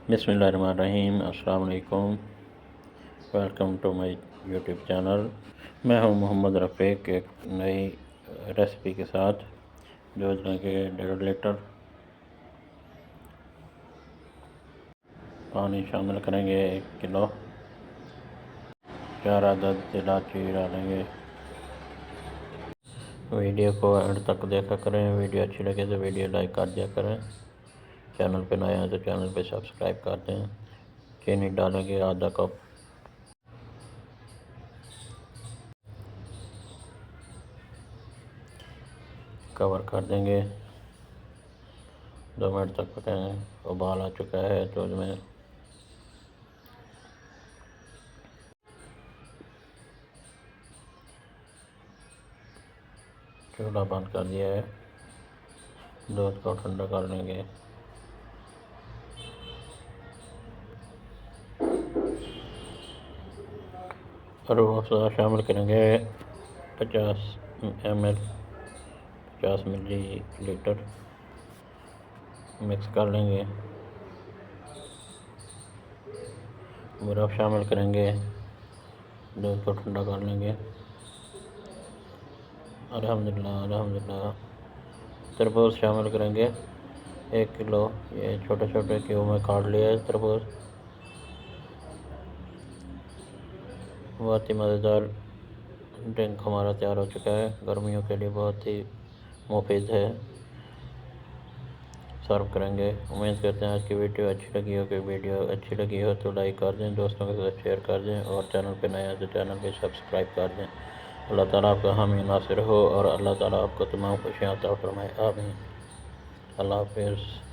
बिस्मिल्लाहिर्रहमानिर्रहीम। अस्सलाम वालेकुम। Welcome to my YouTube channel. मैं हूं मोहम्मद रफ़ीक एक नई रेसिपी के साथ। जो कि 1.5 लीटर पानी शामिल करेंगे, 1 किलो, 4 अदद इलायची डालेंगे। वीडियो को एंड तक देखा करें। वीडियो अच्छी लगे तो वीडियो लाइक कर दिया करें। चैनल पे नए हैं तो चैनल पे सब्सक्राइब कर दें। चीनी डालेंगे आधा कप। कवर कर देंगे, 2 मिनट तक पकाएं। उबाल आ चुका है तो इसमें चूल्हा बंद कर दिया है। दूध को ठंडा कर लेंगे। रूह अफ़ज़ा शामिल करेंगे 50 ml, 50 मिलीलीटर। मिक्स कर लेंगे। बर्फ़ शामिल करेंगे। दूध को ठंडा कर लेंगे। अल्हम्दुलिल्लाह अल्हम्दुलिल्लाह। तरबूज शामिल करेंगे 1 किलो। ये छोटे छोटे क्यूब में काट लिया है तरबूज। बहुत ही मज़ेदार ड्रिंक हमारा तैयार हो चुका है। गर्मियों के लिए बहुत ही मुफीद है। सर्व करेंगे। उम्मीद करते हैं आज की वीडियो अच्छी लगी हो। कि वीडियो अच्छी लगी हो तो लाइक कर दें, दोस्तों के साथ शेयर कर दें, और चैनल पे नए हैं तो चैनल पे सब्सक्राइब कर दें। अल्लाह ताला आपका हामी नासिर हो और अल्लाह ताला आपको तमाम खुशियाँ अता फरमाए। आमीन। अल्लाह हाफ़िज़।